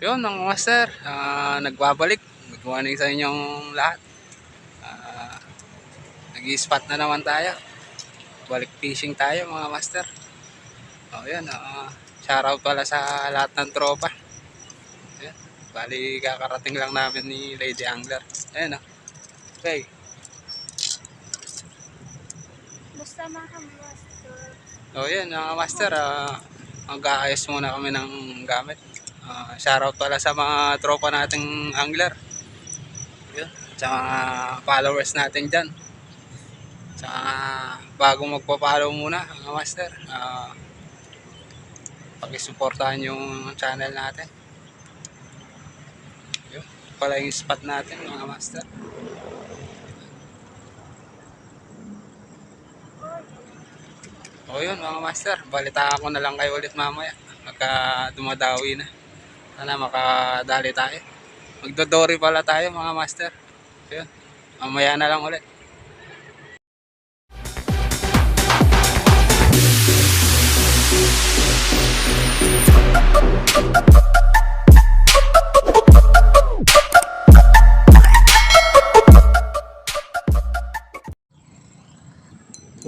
Yun mga master, nagbabalik. Good morning sa inyong lahat. Nag-i-spot na naman tayo. Balik fishing tayo mga master. O yun, shoutout pala sa lahat ng tropa. Ayan, bali kakarating lang namin ni Lady Angler. Ayan o. Okay. Basta mga master. O yun mga master, mag-aayos muna kami ng gamit. Shoutout pala sa mga tropa nating angler. Yun, sa mga followers natin dyan. Sa bago magpa-follow muna mga master, pakisuportahan yung channel natin. Yun pala yung spot natin mga master. O yun mga master, balitaan ko na lang kayo ulit mamaya pagka dumadawi na. Sana makadali tayo. Magdodori pala tayo mga master. Yun, mamaya na lang ulit.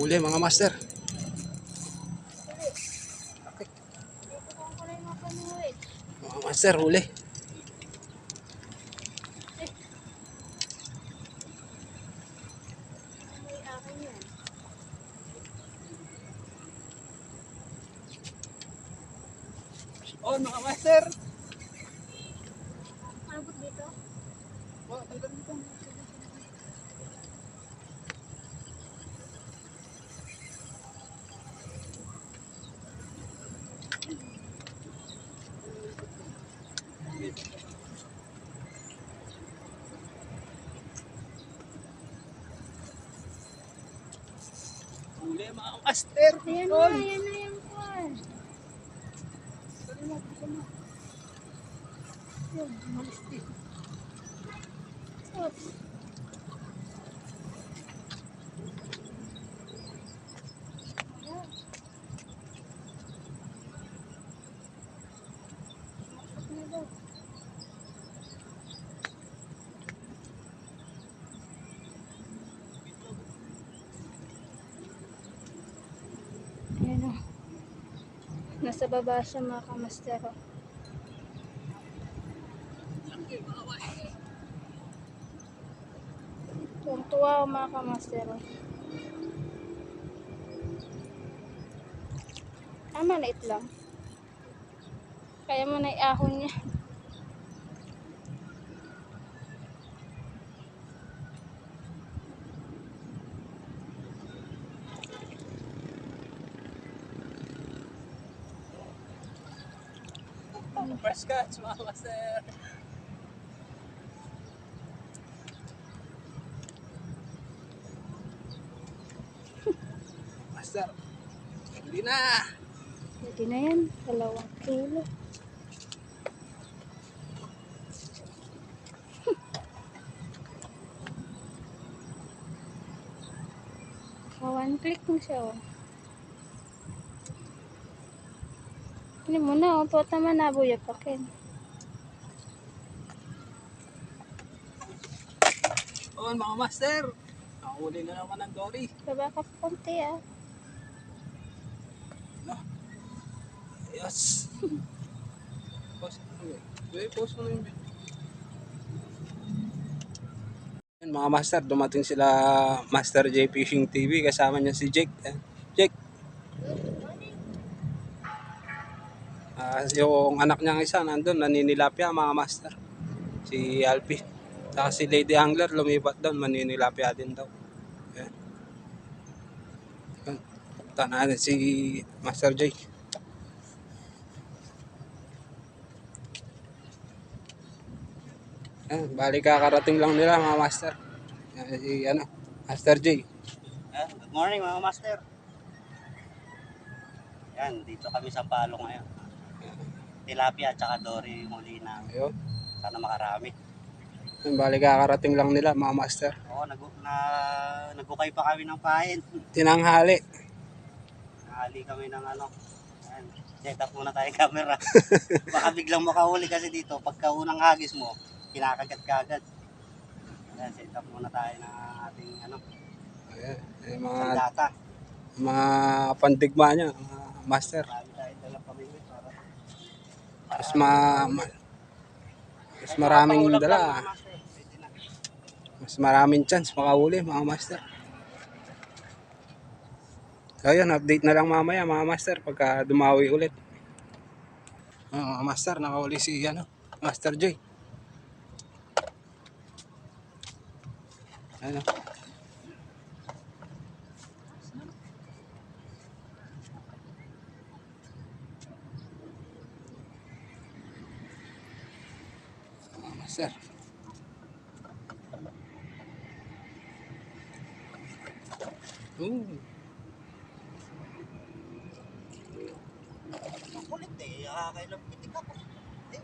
Huli mga master. Mga master, huli. Oh, mga master. Abot dito? Oh, tanggal dito. Huli mga master. Ayan na, ayan na yung kwan. Yun, malis din. Oops. Ayan o. Nasa baba siya mga kamaster o. Tuwang-tuwa o mga kamaster o. Maliit lang. Kaya mo na iahon niya. First catch mga master. Master, hindi na. Pwede na yan. 2 kilo. One click mo siya o. Hindi mo na o. Pota man na buya pa kin. Oh, mga master. Nakahuli na naman ng dory. Baba ka pa konti ah. Yes. Post mo na. Post mo na yung video. Yan, mga master, dumating sila Master J Fishing TV. Kasama niya si Jake. Jake. Yung anak niyang isa nandun, naninilapya mga master. Si Alpi. Saka si Lady Angler lumipat doon, maninilapya din daw. Yan. Punta natin si Master J. Bali kakarating lang nila mga master. Si Master J. Good morning mga master. Yan, dito kami sa Palo ngayon. Tilapia at saka dory yung huli na. Ayun. Sana makarami. Bali kakarating lang nila mga master. Oo, nagukay pa kami ng pain. Tinanghali. Nahali kami ng ano. Yan. Set up muna tayo camera. Baka biglang makahuli kasi dito, pagka unang hagis mo, kinakagat ka agad. Ayan, set up muna tayo ng ating Ayan, yung mga sandata. pandigma niya, mga master. Marami tayo dalang pamimit para Mas, mas maraming Kahit dala. mga master, pwede na. Mas maraming chance makahuli mga master. So yun, update na lang mamaya mga master pagka dumawi ulit. Mga master, nakahuli si Master Joy. Ano? Mga master. Ooh. Ang kulit eh, kailang pitik ako. Eh,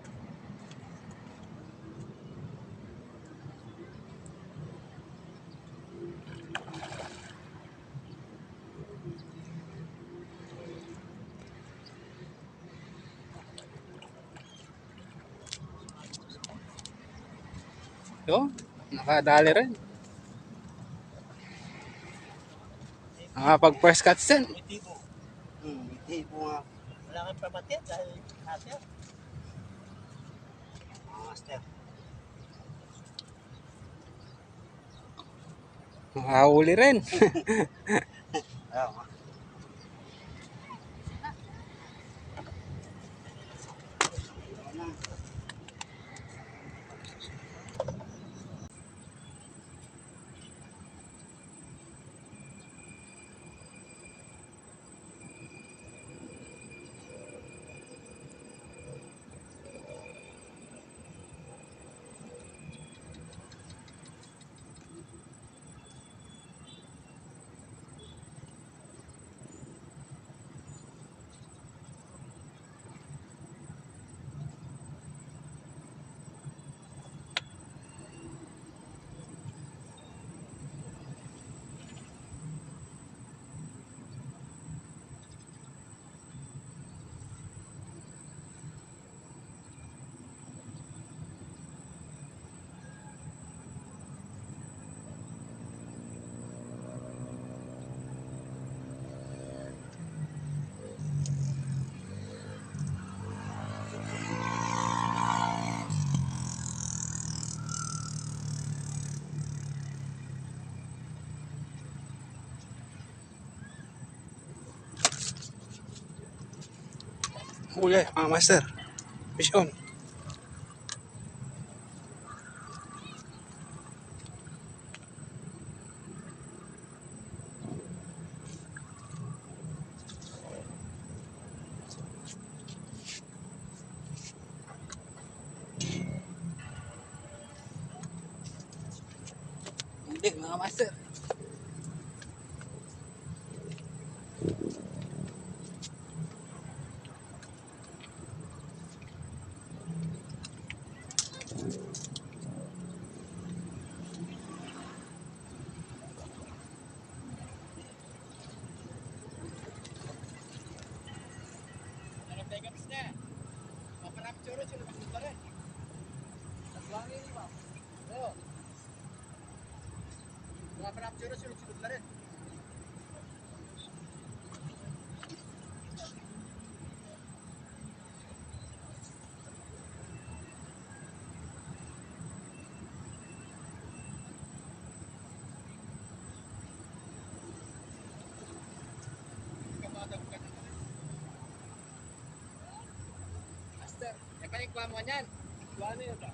Yo, nakadali rin. Nakapag first cut sen. may tipo. May tipo nga. Wala kang pamatid dahil master. Mga master. Nakahuli rin. Ayaw nga. Ayaw na. Huli mga master. Fish on. Hindi mga master. Master, nagpanikwa mo yan. Ano yun ba?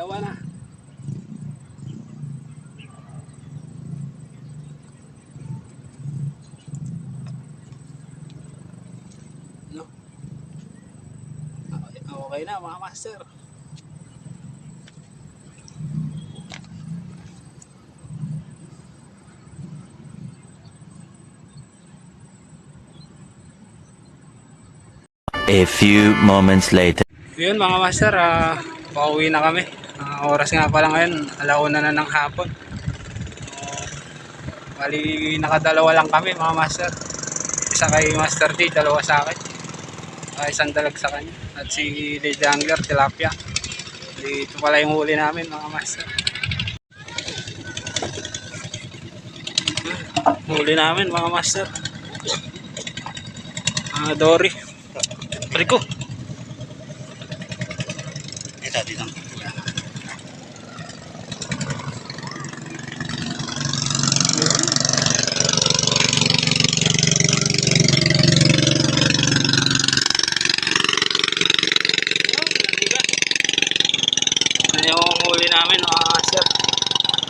Dalawa na. No? Okay na mga master. A few moments later. Yun mga master, pauwi na kami. Oras nga pala ngayon, 1:00 na ng hapon. Bali, nakadalawa lang kami mga master. Isa kay Master D, dalawa sa akin. Isang dalag sa kanya. At si Lady Angler, tilapia. Ito pala yung huli namin mga master. Huli namin mga master. Dory. Rico. Ito, dito. Ano yung huli namin mga master?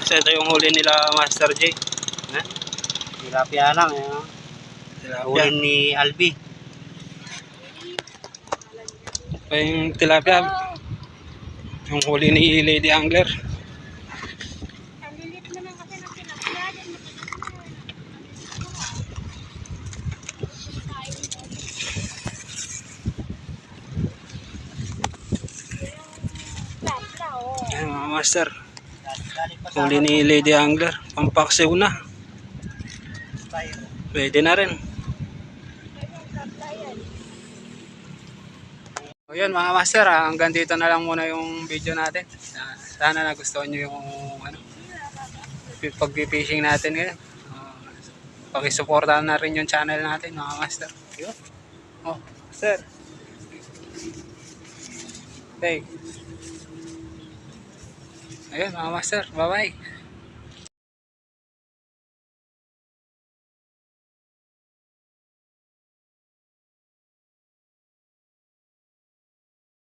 Kasi ito yung huli nila Master J. Tilapia lang. Eh. Tilapia. Huli ni Albi. Ito yung tilapia. Yung huli ni Lady Angler. Ang lilit naman kasi ng tilapia. Ayan mga master. Galing pa sa Huli ni Lady Angler. Pampaksiw na. tayo. Pwede na rin. O yun mga master, hanggang dito na lang muna yung video natin. Sana nagustuhan nyo yung pag-fishing natin ngayon. Pakisuportahan na rin yung channel natin mga master. Yun. Oh, sir. Okay. Ayun mga master, bye bye.